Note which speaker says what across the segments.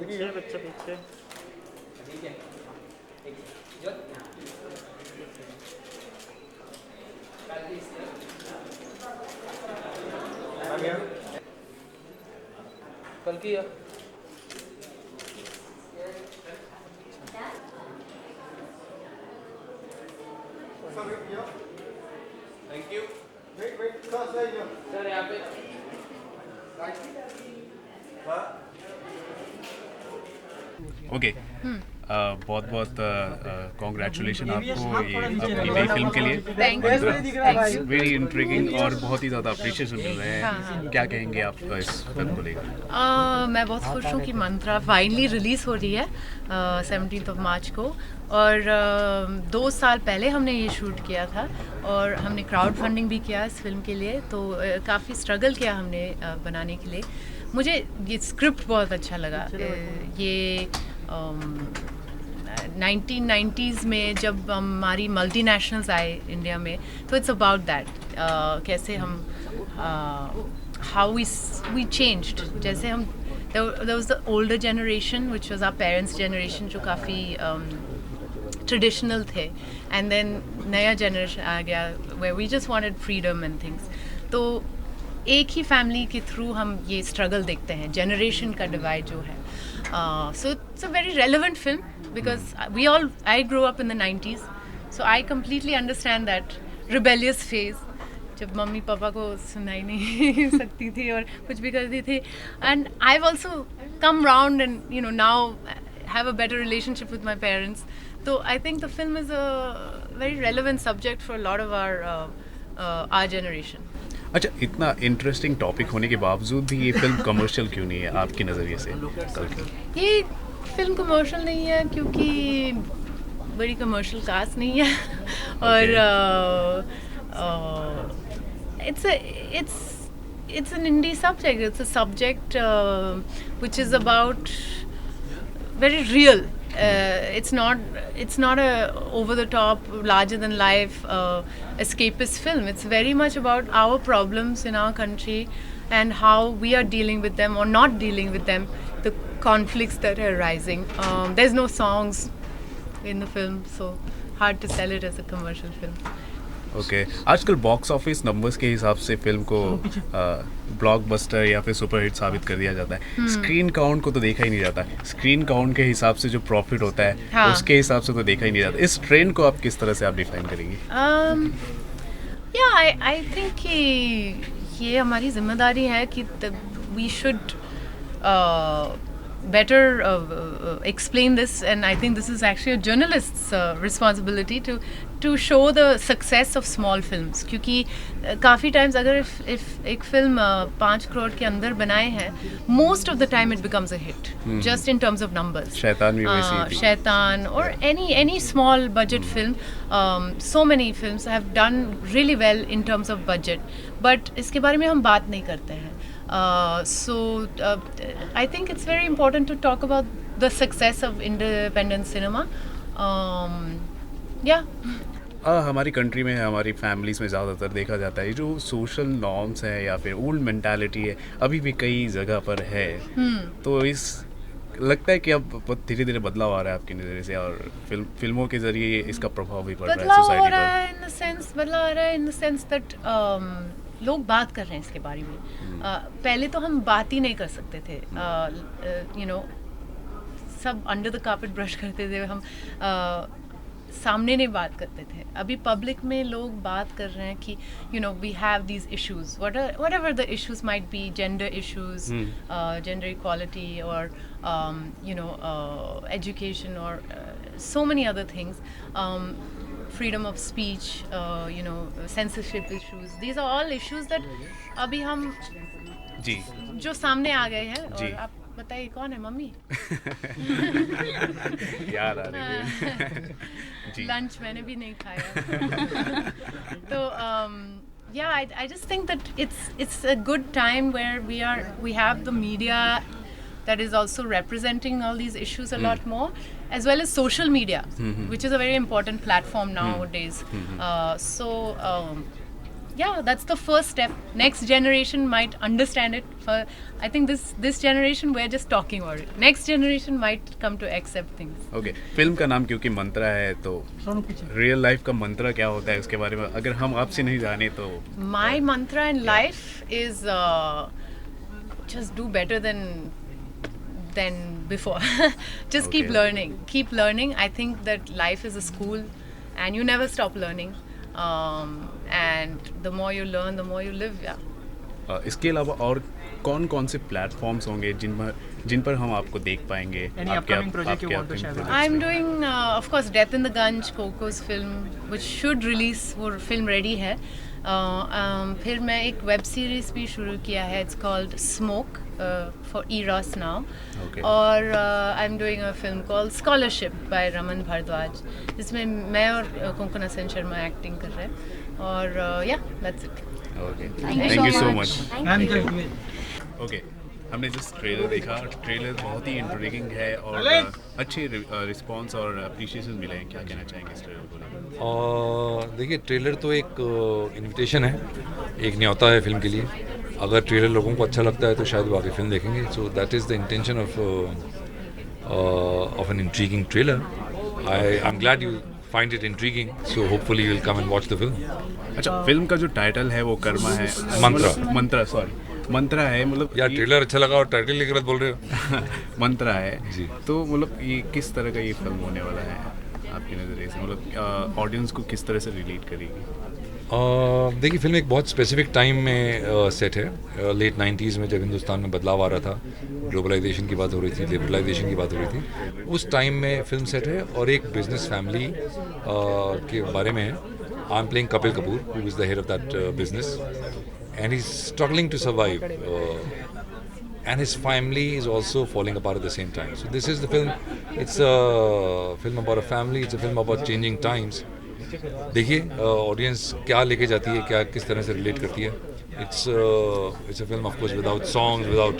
Speaker 1: पीछे बच्चा पीछे।
Speaker 2: कल की है थैंक यू सर यहाँ पे
Speaker 3: ओके बहुत बहुत कॉन्ग्रेचुलेशन आपको ये अपनी नई फिल्म के लिए।
Speaker 4: Thank you.
Speaker 3: वेरी इंट्रिगिंग और बहुत ही ज़्यादा अप्रिशिएशन मिल रहे हैं। क्या कहेंगे आप इस फिल्म को लेकर?
Speaker 4: मैं बहुत खुश हूँ कि मंत्रा फाइनली रिलीज़ हो रही है 17 मार्च को। और 2 साल पहले हमने ये शूट किया था और हमने क्राउड फंडिंग भी किया इस फिल्म के लिए, तो काफ़ी स्ट्रगल किया हमने बनाने के लिए। मुझे ये स्क्रिप्ट बहुत अच्छा लगा। ये 1990s में जब हमारी मल्टीनेशनल्स आए इंडिया में, तो इट्स अबाउट दैट कैसे हम हाउ वी चेंज्ड। जैसे हम there was the older generation which was our parents generation जो काफ़ी ट्रेडिशनल थे, एंड देन नया जनरेशन आ गया where we just wanted freedom and things। तो एक ही फैमिली के थ्रू हम ये स्ट्रगल देखते हैं, जनरेशन का डिवाइड जो है। So it's a very relevant film because I grew up in the 90s, so I completely understand that rebellious phase जब मम्मी पापा को सुनाई नहीं सकती थी और कुछ भी करती थी, and I've also come round and now have a better relationship with my parents, so I think the film is a very relevant subject for a lot of our generation।
Speaker 3: अच्छा, इतना इंटरेस्टिंग टॉपिक होने के बावजूद भी ये film commercial क्यों नहीं है आपके नज़रिए से? कल की
Speaker 4: ये फिल्म कमर्शियल नहीं है क्योंकि बड़ी कमर्शियल कास्ट नहीं है और it's an indie subject, it's a subject which is about very real, it's not a over the top larger than life escapist film. It's very much about our problems in our country and how we are dealing with them or not dealing with them, the conflicts that are arising. There's no songs in the film, so hard to sell it as a commercial film।
Speaker 3: Okay, आजकल box office numbers के हिसाब से film को blockbuster या फिर superhit साबित कर दिया जाता है। स्क्रीन काउंट को तो देखा ही नहीं जाता। स्क्रीन काउंट के हिसाब से जो प्रॉफिट होता है,
Speaker 4: हाँ।
Speaker 3: उसके हिसाब से तो देखा ही नहीं जाता। इस ट्रेंड को आप किस तरह से आप डिफाइन करेंगी?
Speaker 4: I think कि ये हमारी जिम्मेदारी है कि we should better explain this, and I think this is actually a journalist's responsibility to show the success of small films, क्योंकि काफ़ी times अगर if एक फिल्म 5 करोड़ के अंदर बनाए हैं, most of the time it becomes a hit, just in terms of numbers।
Speaker 3: शैतान भी वैसी थी।
Speaker 4: शैतान or any small budget film, so many films have done really well in terms of budget, but इसके बारे में हम बात नहीं करते हैं। So I think it's very important to talk about the success of independent cinema।
Speaker 3: हमारी country में, हमारी फैमिलीज में ज़्यादातर देखा जाता है जो सोशल नॉर्म्स है या फिर ओल्ड मेंटालिटी है, अभी भी कई जगह पर है। तो इस लगता है कि अब धीरे धीरे बदलाव आ रहा है आपके नज़रिए से, और फिल्मों के जरिए इसका प्रभाव भी पड़ रहा है सोसाइटी पर?
Speaker 4: बदलाव आ रहा है इन द सेंस दैट लोग बात कर रहे हैं इसके बारे में। पहले तो हम बात ही नहीं कर सकते थे, सब अंडर द कार्पेट ब्रश करते थे, हम सामने नहीं बात करते थे। अभी पब्लिक में लोग बात कर रहे हैं कि we have these issues, whatever the issues might be, gender issues, gender equality, or education, or so many other things, freedom of speech, censorship issues, these are all issues that अभी हम
Speaker 3: जी
Speaker 4: जो सामने आ गए हैं।
Speaker 3: जी।
Speaker 4: और आप बताइए कौन है मम्मी?
Speaker 3: याद आ रही है। जी।
Speaker 4: लंच मैंने भी नहीं खाया। तो I just think that it's a good time where we have the media that is also representing all these issues a lot more, as well as social media, which is a very important platform nowadays. So yeah, that's the first step. Next generation might understand it. I think this generation we're just talking about it. Next generation might come to accept things.
Speaker 3: Okay, film का नाम क्योंकि मंत्रा है तो real life का मंत्रा क्या होता है उसके बारे में अगर हम आपसे नहीं जाने तो
Speaker 4: My mantra in life is just do better than before. Just keep
Speaker 3: Okay.
Speaker 4: learning. Keep learning. I think that life is a school, and you never stop learning. And the more you learn, the more you live. Yeah.
Speaker 3: इसके अलावा और कौन कौन से platforms होंगे जिन पर हम आपको देख पाएंगे?
Speaker 1: Any upcoming project you want to share with us?
Speaker 4: I'm doing, of course, Death in the Gunj, Coco's film, which should release. वो film ready है. फिर मैं एक वेब सीरीज भी शुरू किया है. It's called Smoke for Eros now.
Speaker 3: Okay.
Speaker 4: और I'm doing a film called Scholarship by Raman Bhardwaj. इसमें मैं और Konkona Sen Sharma acting कर रहे हैं. और yeah, that's it.
Speaker 3: Okay,
Speaker 5: Thank you
Speaker 3: thank you
Speaker 5: so
Speaker 3: so
Speaker 5: much.
Speaker 3: Much.
Speaker 1: Ma'am thank
Speaker 3: okay, हमने जिस ट्रेलर देखा, ट्रेलर बहुत ही इंट्रिगिंग है और अच्छे रिस्पांस और अप्रिशिएशन मिले हैं। क्या कहना चाहेंगे इस ट्रेलर को लेकर?
Speaker 6: देखिए, ट्रेलर तो एक इनविटेशन है, एक न्योता है फिल्म के लिए। अगर ट्रेलर लोगों को अच्छा लगता है तो शायद वो आगे फिल्म देखेंगे। So that is the intention of an intriguing trailer. I am glad you find it intriguing, so hopefully you will come and watch the film.
Speaker 3: अच्छा, फिल्म का जो टाइटल है वो कर्मा है,
Speaker 6: मंत्रा।
Speaker 3: मंत्रा है, मतलब
Speaker 6: यार ट्रेलर अच्छा लगा और टाइटल लेकर बोल रहे हो।
Speaker 3: मंत्रा है
Speaker 6: जी।
Speaker 3: तो मतलब ये किस तरह का ये फिल्म होने वाला है आपके नज़रिए से? मतलब ऑडियंस को किस तरह से रिलेट करेगी?
Speaker 6: देखिए, फिल्म एक बहुत स्पेसिफिक टाइम में सेट है। लेट 90s में जब हिंदुस्तान में बदलाव आ रहा था, ग्लोबलाइजेशन की बात हो रही थी, लिबरलाइजेशन की बात हो रही थी, उस टाइम में फिल्म सेट है और एक बिजनेस फैमिली के बारे में है। I am playing Kapil Kapoor, who is the head of that business, and he's struggling to survive, and his family is also falling apart at the same time. So this is the film. It's a film about a family. It's a film about changing times. देखिए audience क्या लेके जाती है, क्या किस तरह से relate करती है। It's a film of course without songs, without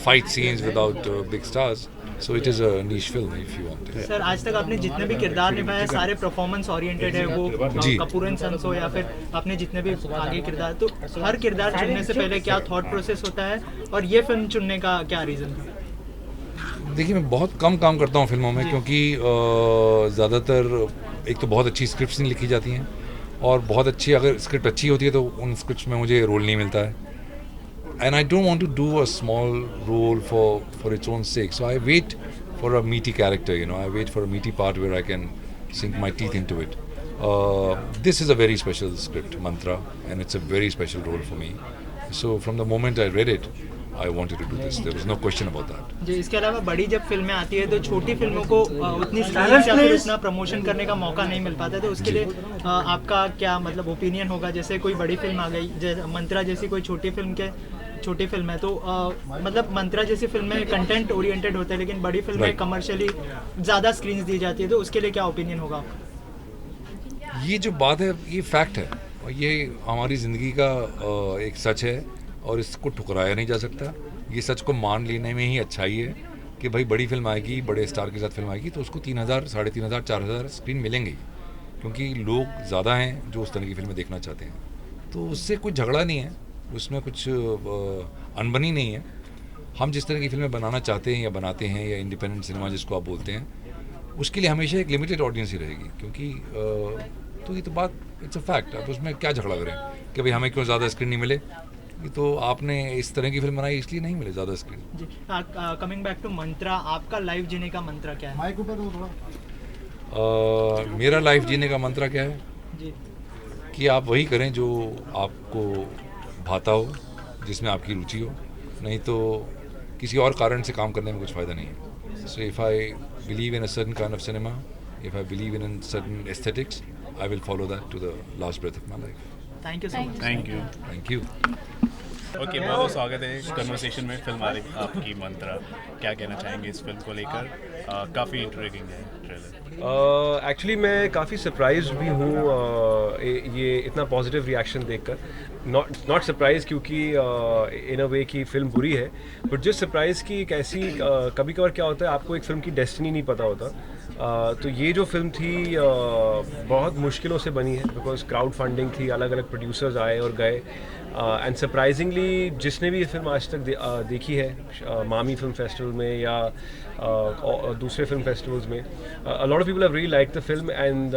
Speaker 6: fight scenes, without big stars. So it is a niche film if you want.
Speaker 1: Sir, आज तक आपने जितने भी किरदार निभाए सारे परफॉर्मेंस ओरिएंटेड है, वो
Speaker 6: जी।
Speaker 1: कपूर एंड सन्स हो या फिर आपने जितने भी आगे किरदार, तो हर किरदार चुनने से पहले क्या थॉट प्रोसेस होता है और ये फिल्म चुनने का क्या रीज़न था?
Speaker 6: देखिए, मैं बहुत कम काम करता हूँ फिल्मों में, क्योंकि ज़्यादातर एक तो बहुत अच्छी स्क्रिप्ट्स नहीं लिखी जाती हैं, और बहुत अच्छी अगर स्क्रिप्ट अच्छी होती है तो उन स्क्रिप्ट्स में मुझे रोल नहीं मिलता है। And I don't want to do a small role for its own sake. So I wait for a meaty character, you know. I wait for a meaty part where I can sink my teeth into it. This is a very special script, Mantra, and it's a very special role for me. So from the moment I read it, I wanted to do this. There was no question about that.
Speaker 1: जी, इसके अलावा बड़ी जब फिल्में आती है तो छोटी फिल्मों को उतनी स्क्रीन या फिर उतना प्रमोशन करने का मौका नहीं मिल पाता, तो उसके लिए आपका क्या मतलब ओपिनियन होगा? जैसे कोई बड़ी फिल्म आ गई, मंत्रा जैसी कोई छोटी फिल्म है, तो मतलब मंत्रा जैसी फिल्म में कंटेंट ओरिएंटेड होता है, लेकिन बड़ी फिल्म में
Speaker 6: Right.
Speaker 1: कमर्शियली ज़्यादा स्क्रीन्स दी जाती है, तो उसके लिए क्या ओपिनियन होगा आपका?
Speaker 6: ये जो बात है ये फैक्ट है, और ये हमारी ज़िंदगी का एक सच है, और इसको ठुकराया नहीं जा सकता। ये सच को मान लेने में ही अच्छाई है कि भाई बड़ी फिल्म आएगी, बड़े स्टार के साथ फिल्म आएगी तो उसको 3000, 3500, 4000 स्क्रीन मिलेंगे, क्योंकि लोग ज़्यादा हैं जो उस तरह की फिल्में देखना चाहते हैं। तो उससे कोई झगड़ा नहीं है, उसमें कुछ अनबनी नहीं है। हम जिस तरह की फिल्में बनाना चाहते हैं या बनाते हैं, या इंडिपेंडेंट सिनेमा जिसको आप बोलते हैं, उसके लिए हमेशा एक लिमिटेड ऑडियंस ही रहेगी, क्योंकि तो ये तो बात इट्स अ फैक्ट। अब उसमें क्या झगड़ा करें कि भाई हमें क्यों ज़्यादा स्क्रीन नहीं मिले, ये तो आपने इस तरह की फिल्म बनाई इसलिए नहीं मिले ज़्यादा स्क्रीन।
Speaker 1: जी, कमिंग बैक टू मंत्रा, आपका लाइफ जीने का मंत्रा क्या है?
Speaker 6: मेरा लाइफ जीने का मंत्रा क्या है
Speaker 1: जी,
Speaker 6: कि आप वही करें जो आपको भाता हो, जिसमें आपकी रुचि हो, नहीं तो किसी और कारण से काम करने में कुछ फ़ायदा नहीं है। So if I believe in a certain kind of cinema, if I believe in certain aesthetics, I will follow that to the last breath of my life.
Speaker 1: Thank you so much.
Speaker 3: Thank you.
Speaker 6: Thank you.
Speaker 3: Okay, बहुत बहुत स्वागत है conversation में। Film आ रही आपकी मंत्रा, क्या कहना चाहेंगे इस फिल्म को लेकर? काफ़ी इंट्रिगिंग है ट्रेलर।
Speaker 7: एक्चुअली मैं काफ़ी सरप्राइज भी हूँ ये इतना पॉजिटिव रिएक्शन देखकर। नॉट सरप्राइज क्योंकि इन अ वे की फिल्म बुरी है, बट जो सरप्राइज की एक ऐसी कभी कभार क्या होता है, आपको एक फिल्म की डेस्टिनी नहीं पता होता, तो ये जो फिल्म थी बहुत मुश्किलों से बनी है, बिकॉज क्राउड फंडिंग थी, अलग अलग प्रोड्यूसर्स आए और गए, एंड सरप्राइजिंगली जिसने भी ये फिल्म आज तक देखी है मामी फिल्म फेस्टिवल में या दूसरे फिल्म फेस्टिवल्स में, a lot of people have really liked the film, and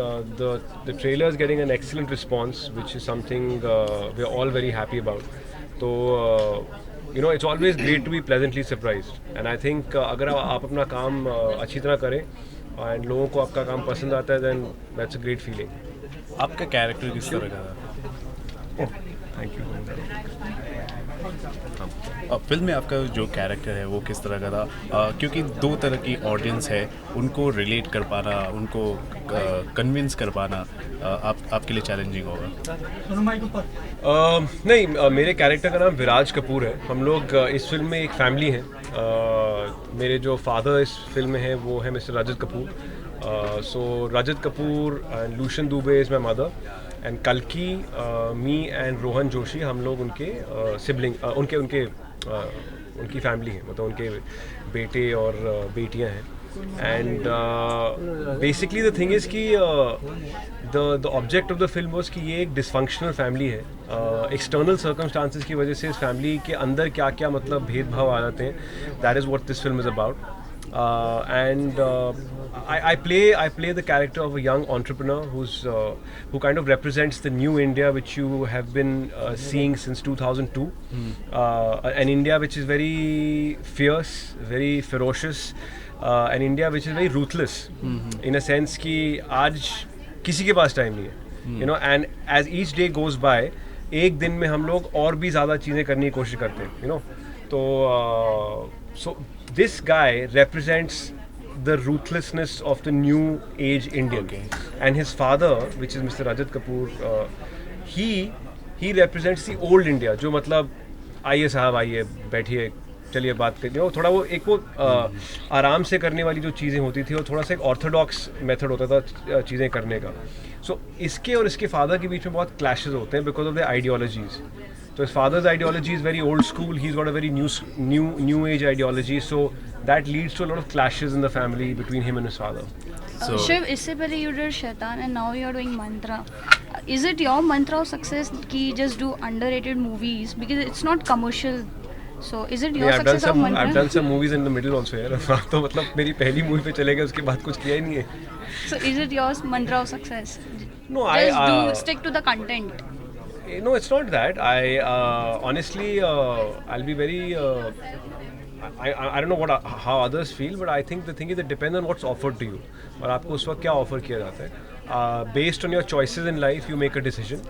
Speaker 7: the trailer is getting an excellent response, which is something we are all very happy about. So you know, it's always great to be pleasantly surprised, and I think अगर आप अपना काम अच्छी तरह करें and लोगों को आपका काम पसंद आता है, then that's a great feeling.
Speaker 3: आपका कैरेक्टर किस तरह का था?
Speaker 7: Thank you.
Speaker 3: फिल्म में आपका जो कैरेक्टर है वो किस तरह का था? क्योंकि दो तरह की ऑडियंस है, उनको रिलेट कर पाना, उनको कन्विंस कर पाना आपके लिए चैलेंजिंग होगा.
Speaker 7: नहीं, मेरे कैरेक्टर का नाम विराज कपूर है. हम लोग इस फिल्म में एक फैमिली हैं. मेरे जो फादर इस फिल्म में हैं वो है mister Rajat Kapoor. So Rajat Kapoor and Lushin Dubey is my mother, and कल्की, मी एंड रोहन जोशी, हम लोग उनके सिबलिंग, उनकी फैमिली है, मतलब उनके बेटे और बेटियां हैं. And basically the thing is कि the object of the film was कि ये एक डिसफंक्शनल फैमिली है. एक्सटर्नल सर्कमस्टांसिस की वजह से इस फैमिली के अंदर क्या क्या मतलब भेदभाव आ जाते हैं. That is what this film is about. I play the character of a young entrepreneur who kind of represents the new India which you have been seeing since 2002. An India which is very fierce, very ferocious, an India which is very ruthless, in a sense कि आज किसी के पास time नहीं है, you know, and as each day goes by, एक दिन में हम लोग और भी ज़्यादा चीज़ें करने की कोशिश करते हैं, you know. तो so this guy represents the ruthlessness of the new age Indian.
Speaker 3: Okay.
Speaker 7: And his father, which is Mr. Rajat Kapoor, he represents the old India, जो मतलब आइए साहब आइए बैठिए चलिए बात करिए, वो थोड़ा वो एक वो आराम से करने वाली जो चीज़ें होती थी, वो थोड़ा सा एक ऑर्थोडॉक्स मेथड होता था चीज़ें करने का. सो इसके और इसके फादर के बीच में बहुत क्लैशेस होते हैं because of the ideologies. So his father's ideology is very old school. He's got a very new age ideology. So that leads to a lot of clashes in the family between him and his father.
Speaker 3: So
Speaker 5: Shiv, इससे पहले you did Shaitan and now you are doing Mantra. Is it your mantra of success कि just do underrated movies because it's not commercial? So is it your
Speaker 7: Yeah,
Speaker 5: success of mantra?
Speaker 7: I've done some movies in the middle also यार. तो मतलब मेरी पहली movie पे चले गए, उसके बाद कुछ किया ही नहीं है.
Speaker 5: So is it your mantra of success?
Speaker 7: No,
Speaker 5: Just
Speaker 7: I
Speaker 5: do stick to the content.
Speaker 7: No, it's not that. I honestly, I'll be very. I don't know how others feel, but I think the thing is it depends on what's offered to you. और आपको उस वक्त क्या offer किया जाता है. Based on your choices in life, you make a decision.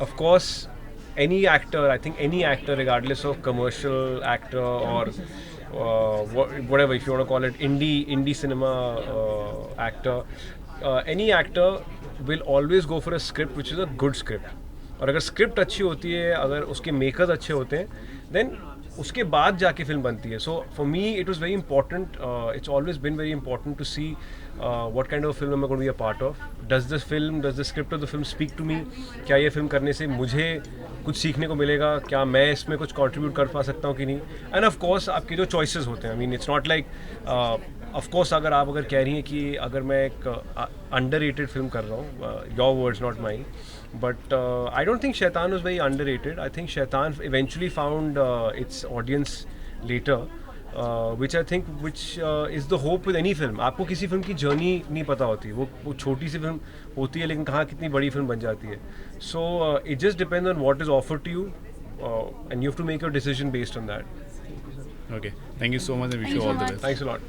Speaker 7: Of course, any actor, I think any actor, regardless of commercial actor or whatever, if you want to call it indie cinema actor, any actor will always go for a script which is a good script. और अगर script अच्छी होती है, अगर उसके makers अच्छे होते हैं, देन उसके बाद जाके फिल्म बनती है. So for me it was very important, it's always been very important to see what kind of film I am going to be a part of. Does the script of the film speak to me? क्या ये film करने से मुझे कुछ सीखने को मिलेगा? क्या मैं इसमें कुछ कंट्रीब्यूट कर पा सकता हूँ कि नहीं? एंड ऑफ कोर्स आपके जो चॉइसेस होते हैं, I mean it's not like of course अगर आप कह रही हैं कि अगर मैं एक अंडररेटेड फिल्म कर रहा हूँ, your words not mine, but I don't think Shaitan was very underrated. I think Shaitan eventually found its audience later, which I think is the hope with any film. आपको किसी film की journey नहीं पता होती, वो छोटी सी film होती है लेकिन कहाँ कितनी बड़ी फिल्म बन जाती है. So it just depends on what is offered to you, and you have to make your decision based on that.
Speaker 3: okay, thank you so much and wish you all the best.
Speaker 7: Thanks a lot.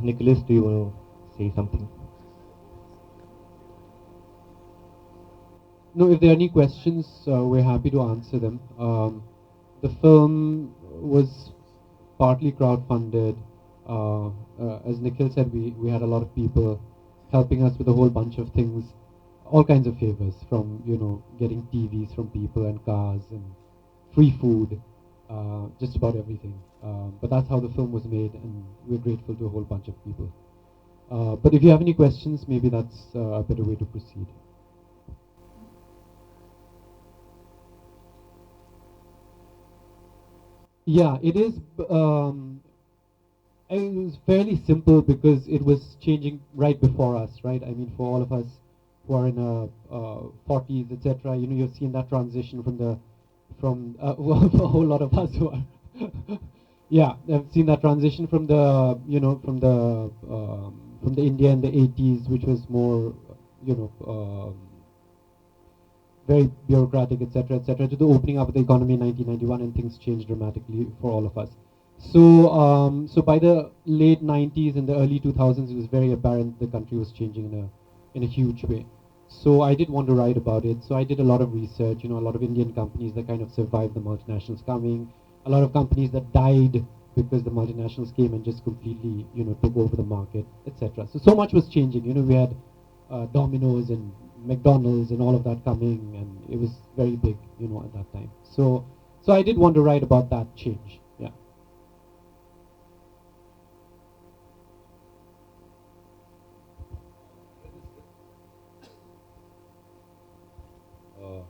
Speaker 8: Nicholas, do you want to say something?
Speaker 9: No, if there are any questions, we're happy to answer them. The film was partly crowdfunded. As Nikhil said, we had a lot of people helping us with a whole bunch of things, all kinds of favors, from getting TVs from people and cars and free food, just about everything. But that's how the film was made, and we're grateful to a whole bunch of people. But if you have any questions, maybe that's a better way to proceed. Yeah, it is. It was fairly simple because it was changing right before us, right? I mean, for all of us who are in our 40s, etc., you've seen that transition well, for a whole lot of us who are, yeah, I've seen that transition from the India in the 80s, which was more, very bureaucratic, etc., to the opening up of the economy in 1991, and things changed dramatically for all of us. So by the late 90s and the early 2000s, it was very apparent the country was changing in a huge way. So I did want to write about it. So I did a lot of research, a lot of Indian companies that kind of survived the multinationals coming, a lot of companies that died because the multinationals came and just completely, took over the market, etc. So much was changing. We had Domino's and McDonald's and all of that coming, and it was very big, at that time. So I did want to write about that change. Yeah.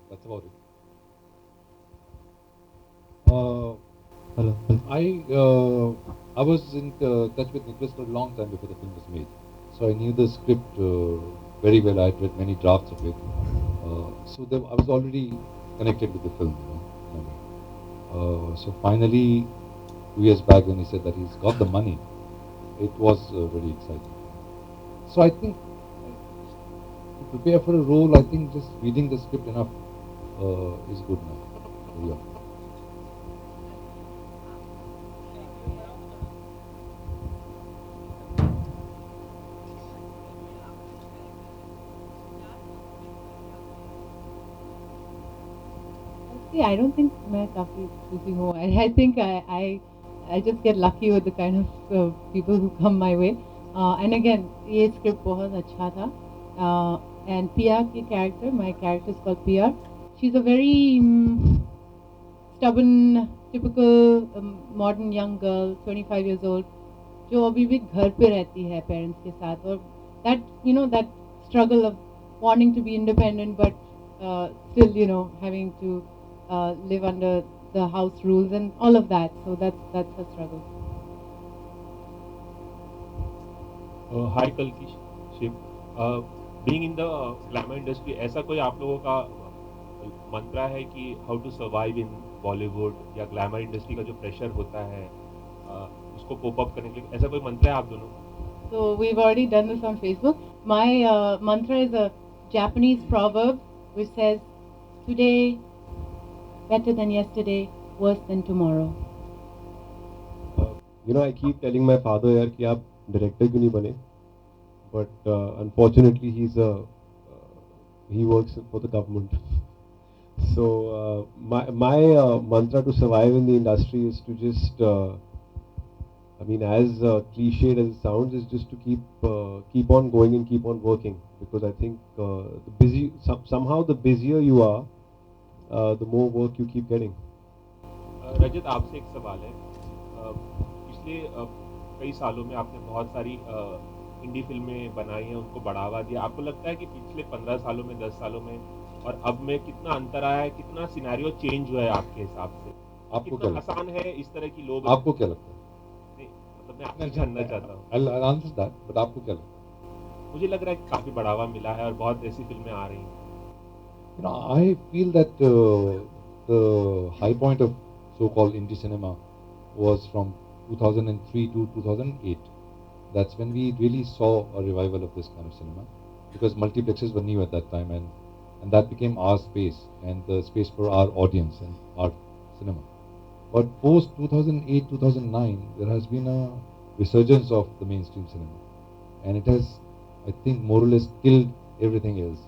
Speaker 6: That's about it.
Speaker 9: Hello.
Speaker 6: I was in touch with Nicholas for a long time before the film was made, so I knew the script very well. I had read many drafts of it, so I was already connected with the film. So finally, 2 years back, when he said that he's got the money, it was very exciting. So I think to prepare for a role, I think just reading the script enough is good enough. Yeah.
Speaker 10: I don't think मैं काफी choosy हूँ. I think I just get lucky with the kind of people who come my way. And again, ये script बहुत अच्छा था. And Pia की character, my character is called Pia. She's a very stubborn, typical modern young girl, 25 years old, जो अभी भी घर पे रहती है parents के साथ. और that struggle of wanting to be independent, but still having to live under the house rules and all of that. So that's her struggle.
Speaker 11: Hi Kalki Shiv. Being in the glamour industry, ऐसा कोई आप लोगों का मंत्रा है कि how to survive in Bollywood या glamour industry का जो pressure होता है उसको cope up करने के लिए ऐसा कोई मंत्र है आप दोनों?
Speaker 10: So we've already done this on Facebook. My mantra is a Japanese proverb which says, "Today better than yesterday, worse than tomorrow."
Speaker 8: I keep telling my father यार कि आप director क्यों नहीं बने? But unfortunately he works for the government. So my mantra to survive in the industry is to just as cliched as it sounds, is just to keep on going and keep on working, because I think somehow the busier you are, the more work you keep getting.
Speaker 11: रजत आपसे एक सवाल है. पिछले कई सालों में आपने बहुत सारी इंडी फिल्में बनाई हैं, उनको बढ़ावा दिया. आपको लगता है कि पिछले 15 सालों में, 10 सालों में और अब में कितना अंतर आया है, कितना सिनेरियो चेंज हुआ है आपके हिसाब से?
Speaker 6: आपको क्या लगता है?
Speaker 11: आसान है इस तरह की लोग?
Speaker 6: आपको क्या लगता है?
Speaker 11: नहीं, मतलब मैं आपसे जानना चाहता हूँ.
Speaker 6: I'll answer that, but आपको क्या लगता है?
Speaker 11: मुझे लग रहा है कि काफी बढ़ावा मिला है और बहुत ऐसी फिल्में आ रही हैं.
Speaker 6: I feel that the high point of so-called indie cinema was from 2003 to 2008. That's when we really saw a revival of this kind of cinema, because multiplexes were new at that time, and that became our space and the space for our audience and our cinema. But post 2008, 2009, there has been a resurgence of the mainstream cinema, and it has, I think, more or less killed everything else,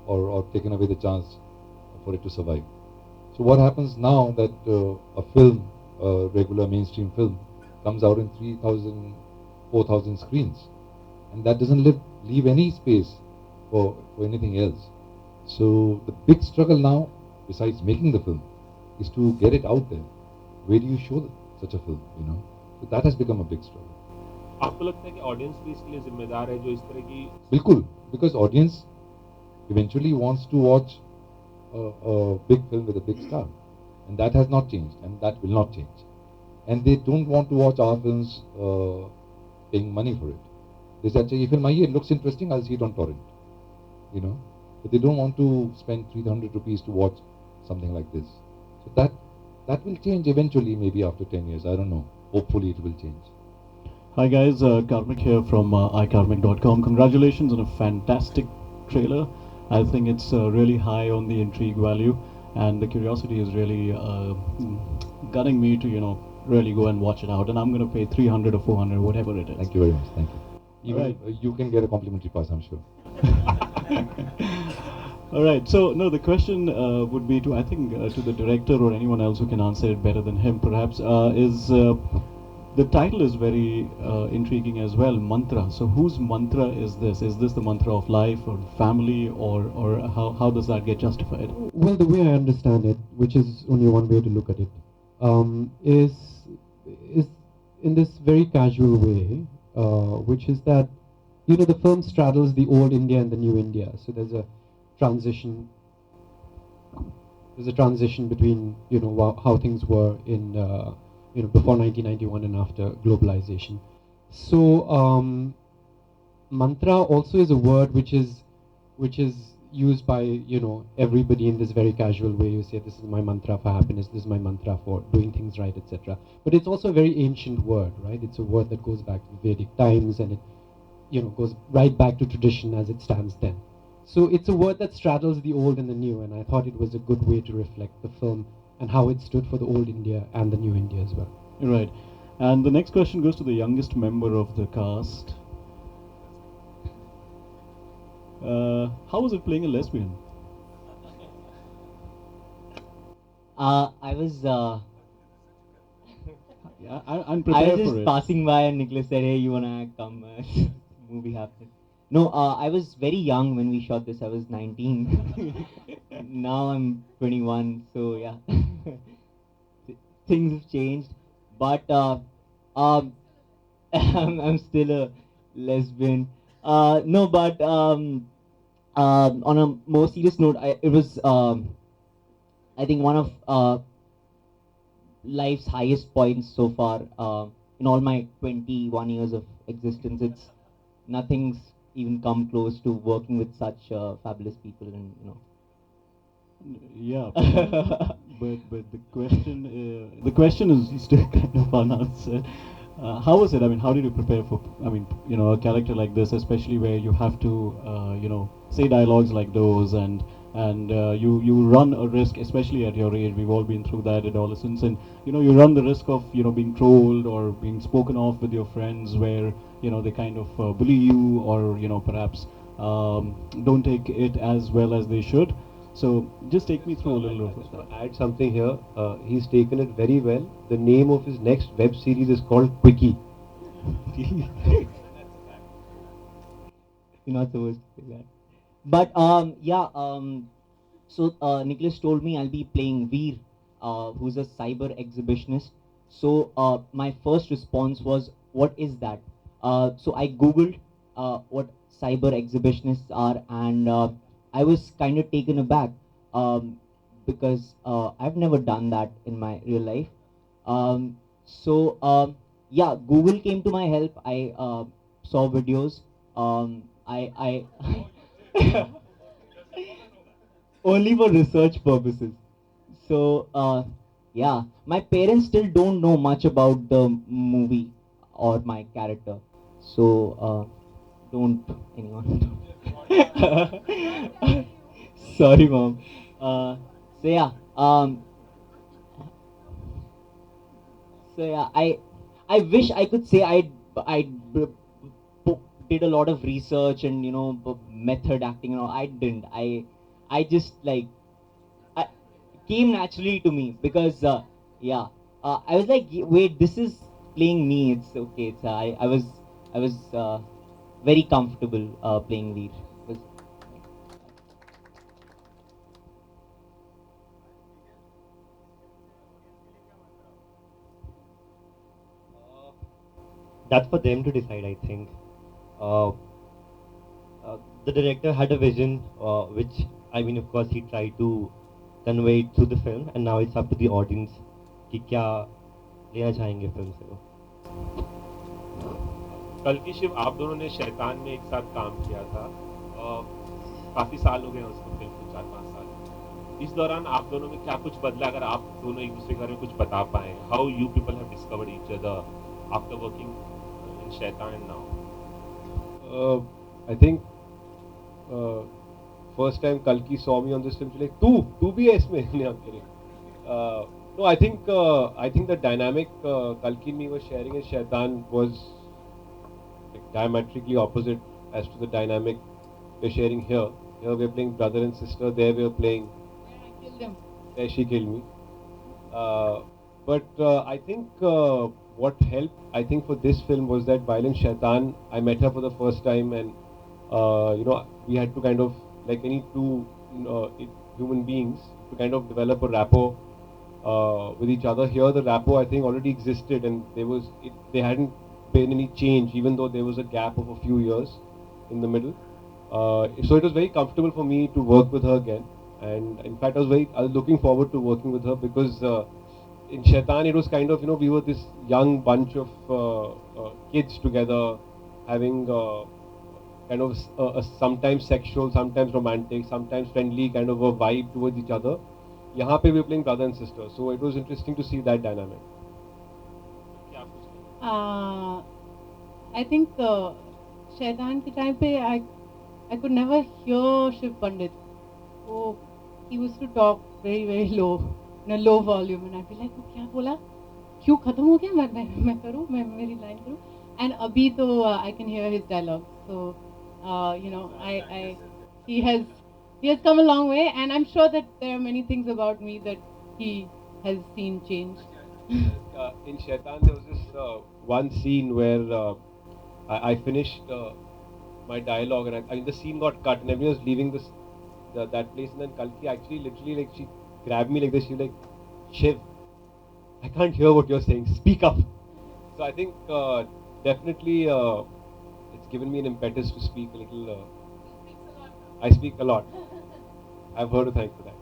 Speaker 6: or taken away the chance for it to survive. So what happens now that a film, a regular mainstream film, comes out in 3,000, 4,000 screens, and that doesn't leave any space for anything else. So the big struggle now, besides making the film, is to get it out there. Where do you show such a film, you know? So that has become a big struggle.
Speaker 11: आपको लगता है कि audience भी इसके लिए जिम्मेदार है जो इस तरह की
Speaker 6: बिल्कुल, because audience eventually wants to watch a big film with a big star, and that has not changed, and that will not change. And they don't want to watch our films paying money for it. They say, "ये film आई है, it looks interesting, I'll see it on torrent," you know. But they don't want to spend 300 rupees to watch something like this. So that will change eventually, maybe after 10 years. I don't know. Hopefully, it will change.
Speaker 12: Hi guys, Karmik here from ikarmik.com. Congratulations on a fantastic trailer. I think it's really high on the intrigue value, and the curiosity is really gunning me to, you know, really go and watch it out. And I'm going to pay 300 or 400, whatever it is.
Speaker 6: Thank you very much. Thank you. Even
Speaker 12: Right.
Speaker 6: you can get a complimentary pass, I'm sure.
Speaker 12: All right. So no, the question would be to, I think, to the director or anyone else who can answer it better than him, perhaps, is the title is very intriguing as well. Mantra. So whose mantra is this? Is this the mantra of life or family, or how does that get justified?
Speaker 9: Well, the way I understand it, which is only one way to look at it, is in this very casual way, which is that, you know, the film straddles the old India and the new India. So there's a transition. There's a transition between, you know, how things were in you know, before 1991 and after globalization. So mantra also is a word which is used by, you know, everybody in this very casual way. You say, this is my mantra for happiness, this is my mantra for doing things right, etc. But it's also a very ancient word, right? It's a word that goes back to Vedic times, and it, you know, goes right back to tradition as it stands then. So it's a word that straddles the old and the new, and I thought it was a good way to reflect the film and how it stood for the old India and the new India as well.
Speaker 12: Right. And the next question goes to the youngest member of the cast. How was it playing a lesbian?
Speaker 13: I was
Speaker 12: Yeah, I'm
Speaker 13: I
Speaker 12: prepared
Speaker 13: was
Speaker 12: for
Speaker 13: just
Speaker 12: it.
Speaker 13: passing by and Nicholas said, "Hey, you wanna act? Come, movie happened." No, I was very young when we shot this. I was 19. Now I'm 21. So yeah, things have changed. But I'm still a lesbian. No, but on a more serious note, it was I think one of life's highest points so far in all my 21 years of existence. It's nothing's even come close to working with such fabulous people, and you know.
Speaker 12: Yeah, but the question is still kind of unanswered. How was it? I mean, how did you prepare for? I mean, you know, a character like this, especially where you have to, you know, say dialogues like those, and you run a risk, especially at your age. We've all been through that, adolescence, and you know, you run the risk of, you know, being trolled or being spoken of with your friends, where, you know, they kind of bully you, or, you know, perhaps don't take it as well as they should. So just take me through a little of that.
Speaker 8: Add something here. He's taken it very well. The name of his next web series is called Quickie.
Speaker 13: You're not supposed to say that. But yeah, so Nicholas told me I'll be playing Veer, who's a cyber exhibitionist. So my first response was, what is that? So I googled what cyber exhibitionists are, and I was kind of taken aback because I've never done that in my real life. So yeah, Google came to my help. I saw videos. I only for research purposes. So yeah, my parents still don't know much about the movie or my character. So don't anyone. Sorry, mom. So yeah, I I wish I could say did a lot of research and method acting and all. I didn't. I just like I came naturally to me because yeah, I was like, wait, this is playing me. It's okay. It's I was very comfortable playing Veer. It was
Speaker 14: That's for them to decide, I think. Uh, the director had a vision, which, I mean, of course, he tried to convey it through the film, and now it's up to the audience कि क्या लेना चाहेंगे film से वो.
Speaker 11: कल की शिव आप दोनों ने शैतान में एक साथ काम किया था. काफी साल हो गए हैं उसको फिल्म को, 4-5 साल. इस दौरान आप दोनों में क्या कुछ बदला, अगर आप दोनों एक दूसरे के बारे में कुछ बता पाए? How you people have discovered each other after working in Shaitan and now?
Speaker 8: I think first time Kalki saw me on this film, she's like, "तू भी है इसमें?" I'm kidding. No, I think the dynamic Kalki and me were sharing in Shaitan was like diametrically opposite as to the dynamic we're sharing here. Here we're playing brother and sister. There we're playing.
Speaker 10: I killed him.
Speaker 8: There she killed me. But I think what helped, I think, for this film was that while in Shaitan, I met her for the first time, and we had to kind of, like any two human beings, to kind of develop a rapport with each other. Here, the rapport, I think, already existed, and there hadn't been any change, even though there was a gap of a few years in the middle. So it was very comfortable for me to work with her again, and in fact, I was looking forward to working with her because in Shaitan, it was kind of, we were this young bunch of kids together, having kind of a sometimes sexual, sometimes romantic, sometimes friendly kind of a vibe towards each other. Yahan pe we were playing brother and sister, so it was interesting to see that dynamic.
Speaker 10: I think Shaitan के time पे I could never hear Shiv Pandit. So he used to talk very very low, in a low volume, and I'd be like, वो क्या बोला? क्यों खत्म हो गया? मैं करूँ, मैं मेरी line करूँ. And अभी तो I can hear his dialogue. So he has come a long way, and I'm sure that there are many things about me that he has seen change.
Speaker 8: In Shaitan, there was this one scene where I finished my dialogue, and the scene got cut, and everyone was leaving that place, and then Kalki actually literally, like, she grabbed me like this. She was like, "Shiv, I can't hear what you're saying. Speak up." So I think definitely it's given me an impetus to speak a little. I speak a lot. I have her to thank for that.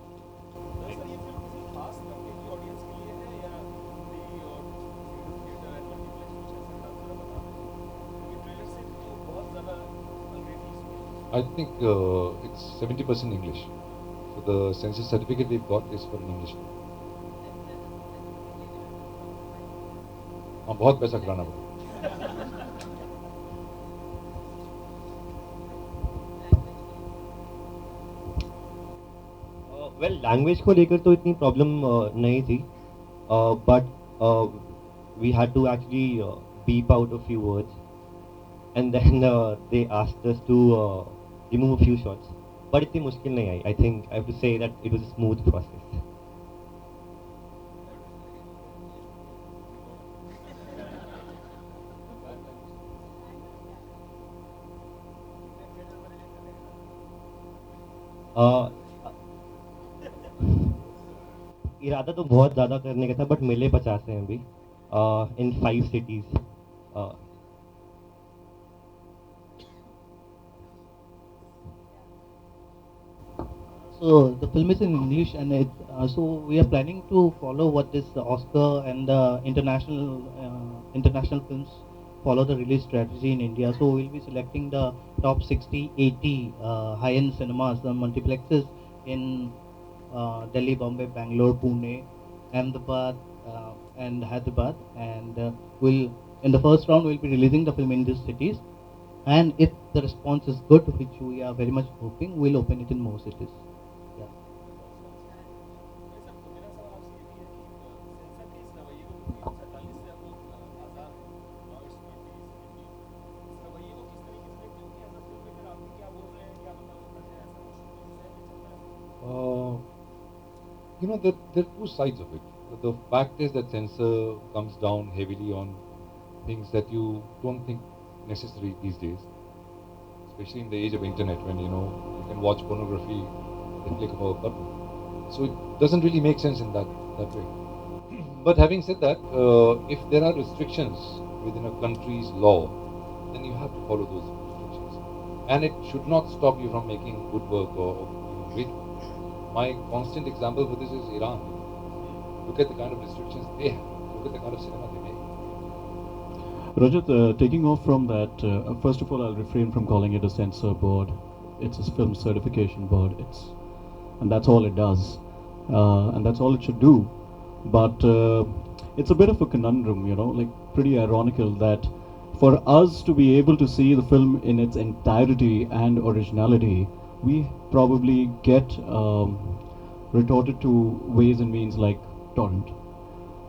Speaker 6: I think it's 70% English. So the census certificate we've got is for an English film. हाँ, बहुत पैसा खिलाना पड़ा.
Speaker 14: Well, language को लेकर तो इतनी problem नहीं थी, but we had to actually beep out a few words, and then they asked us to remove a few shots. But इतनी मुश्किल नहीं आई. I think I have to say that it was a smooth process. इरादा तो बहुत ज़्यादा करने का था, बट मिले 50 हैं अभी in 5 cities.
Speaker 15: So the film is in English, and so we are planning to follow what this Oscar and international films follow the release strategy in India. So we'll be selecting the top 60, 80 high-end cinemas, the multiplexes in Delhi, Bombay, Bangalore, Pune, Ahmedabad, and Hyderabad. And in the first round we'll be releasing the film in these cities. And if the response is good, which we are very much hoping, we'll open it in more cities.
Speaker 6: you know, there are two sides of it. The fact is that censor comes down heavily on things that you don't think necessary these days, especially in the age of internet when, you know, you can watch pornography at the click of a button. So it doesn't really make sense in that way. But having said that, if there are restrictions within a country's law, then you have to follow those restrictions. And it should not stop you from making good work or great work. My constant example for this is Iran. Look at the kind of restrictions they have. Look at the kind of cinema they make.
Speaker 12: Rajat, taking off from that, first of all, I'll refrain from calling it a censor board. It's a film certification board. And that's all it does. And that's all it should do. But it's a bit of a conundrum, you know, like pretty ironical that for us to be able to see the film in its entirety and originality, we probably get retorted to ways and means like torrent.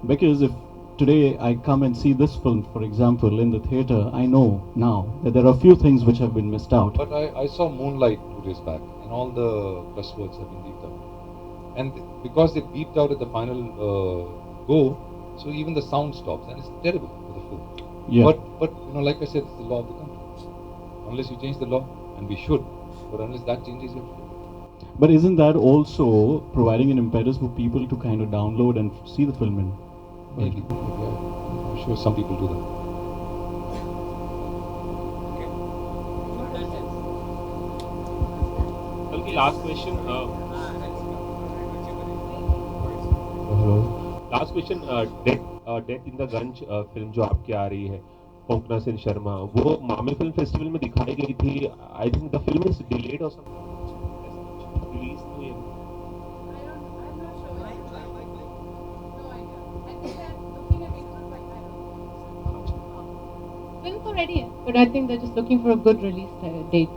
Speaker 12: Because if today I come and see this film, for example, in the theatre, I know now that there are a few things which have been missed out.
Speaker 6: But I saw Moonlight 2 days back, and all the cuss words have been beeped out. And because they beeped out at the final go, so even the sound stops, and it's terrible for the film.
Speaker 12: Yeah.
Speaker 6: But you know, like I said, it's the law of the country. Unless you change the law, and we should, but unless that changes, you should.
Speaker 12: But isn't that also providing an impetus for people to kind of download and see the film in?
Speaker 6: Maybe, yeah. I'm sure some people do that.
Speaker 11: बल्कि last question death in the Ganj film जो आपकी आ रही है कोंकणा सेन शर्मा, वो मामे film festival में दिखाई गई थी. I think the film is delayed और रिलीज हुई है.
Speaker 10: Film तो ready है, but I think they're just looking for a good release date.